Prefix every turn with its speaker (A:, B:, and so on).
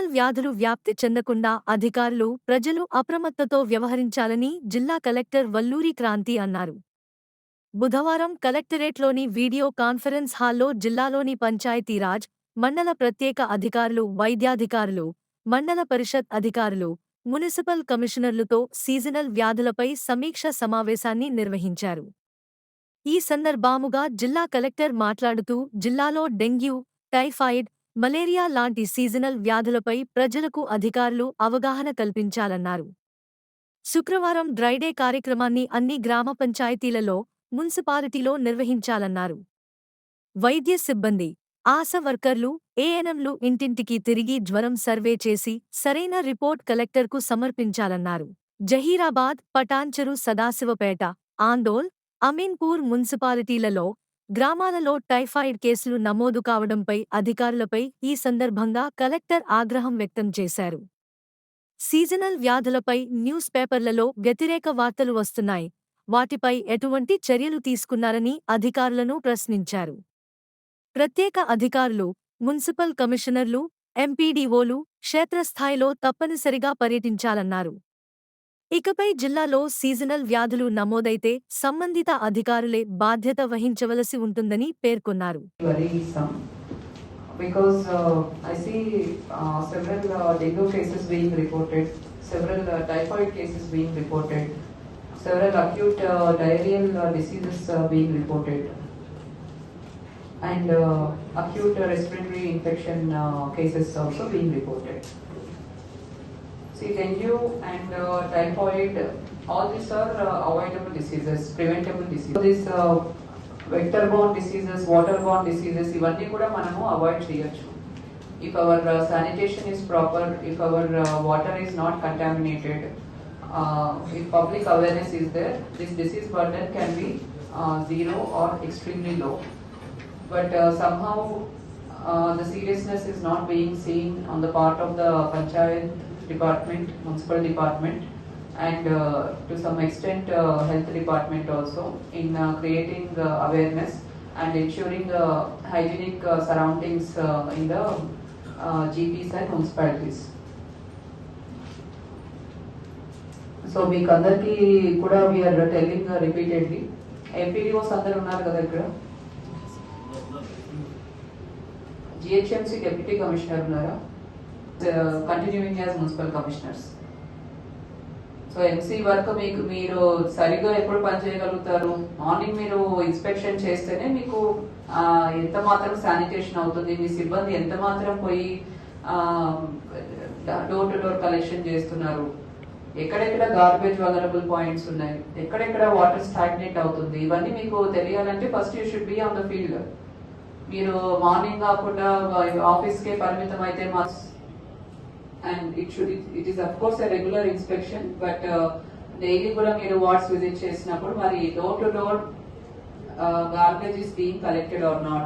A: Seasonal వ్యాధులు వ్యాప్తి చెందకుండా అధికారులు, ప్రజలు అప్రమత్తతో వ్యవహరించాలని జిల్లా కలెక్టర్ వల్లూరి క్రాంతి అన్నారు. బుధవారం కలెక్టరేట్లోని వీడియో కాన్ఫరెన్స్ హాల్లో జిల్లాలోని పంచాయతీరాజ్, మండల ప్రత్యేక అధికారులు, వైద్యాధికారులు, మండల పరిషత్ అధికారులు, మున్సిపల్ కమిషనర్లతో సీజనల్ వ్యాధులపై సమీక్ష సమావేశాన్ని నిర్వహించారు. ఈ సందర్భాముగా జిల్లా కలెక్టర్ మాట్లాడుతూ జిల్లాలో డెంగ్యూ, టైఫాయిడ్, మలేరియా లాంటి సీజనల్ వ్యాధులపై ప్రజలకు అధికారులు అవగాహన కల్పించాలన్నారు. శుక్రవారం డ్రైడే కార్యక్రమాన్ని అన్ని గ్రామ పంచాయతీలలో, మున్సిపాలిటీలో నిర్వహించాలన్నారు. వైద్య సిబ్బంది, ఆశా వర్కర్లు, ఏఎన్ఎంలు ఇంటింటికి తిరిగి జ్వరం సర్వే చేసి సరైన రిపోర్ట్ కలెక్టర్కు సమర్పించాలన్నారు. జహీరాబాద్, పటాన్చెరు, సదాశివపేట, ఆందోల్, అమీన్పూర్ మున్సిపాలిటీలలో, గ్రామాలలో టైఫాయిడ్ కేసులు నమోదు కావడంపై అధికారులపై ఈ సందర్భంగా కలెక్టర్ ఆగ్రహం వ్యక్తం చేశారు. సీజనల్ వ్యాధులపై న్యూస్ పేపర్లలో వ్యతిరేక వార్తలు వస్తున్నాయి, వాటిపై ఎటువంటి చర్యలు తీసుకున్నారని అధికారులను ప్రశ్నించారు. ప్రత్యేక అధికారులు, మున్సిపల్ కమిషనర్లు, ఎంపీడీఓలు క్షేత్రస్థాయిలో తప్పనిసరిగా పర్యటించాలన్నారు. ఇకపై జిల్లాలో సీజనల్ వ్యాధులు నమోదైతే సంబంధిత అధికారులే బాధ్యత వహించవలసి ఉంటుందని పేర్కొన్నారు.
B: Because I see several dengue cases being reported, several typhoid cases being reported, several acute diarrheal diseases being reported, and acute respiratory infection cases also being reported. See, dengue and typhoid, all these are avoidable diseases, preventable diseases. So this vector-borne diseases, water-borne diseases, ఇవన్నీ కూడా మనము avoid చేయొచ్చు. If our sanitation is proper, if our water is not contaminated, if public awareness is there, this disease burden can be zero or extremely low. But somehow the seriousness is not being seen on the part of the panchayat department, municipal department, and to some extent health department also in creating awareness and ensuring hygienic surroundings in the GPs and municipalities. So మీకు అందరికీ కూడా we are telling repeatedly, MPDOs అందరు ఉన్నారు కదా ఇక్కడ, GHMC deputy commissioner ఉన్నారా, continuing as municipal commissioners. So MC work మీకు మీరు సరిగా ఎప్పుడు పని చేయగలుగుతారు? మార్నింగ్ మీరు ఇన్స్పెక్షన్ చేస్తేనే మీకు ఎంత మాత్రం శానిటేషన్ అవుతుంది, మీ సిబ్బంది ఎంత మాత్రం పోయి డోర్ టు డోర్ కలెక్షన్ చేస్తున్నారు, ఎక్కడెక్కడ గార్బేజ్ వలరబుల్ పాయింట్స్ ఉన్నాయి, ఎక్కడెక్కడ వాటర్ స్టాగ్నేట్ అవుతుంది, ఇవన్నీ మీకు తెలియాలంటే first you should be on the field. మీరు మార్నింగ్ కాకుండా ఆఫీస్కే పరిమితం అయితే and it is of course a regular inspection, but daily kuda meeru wards visit chesinappudu mari door to door garbage is being collected or not.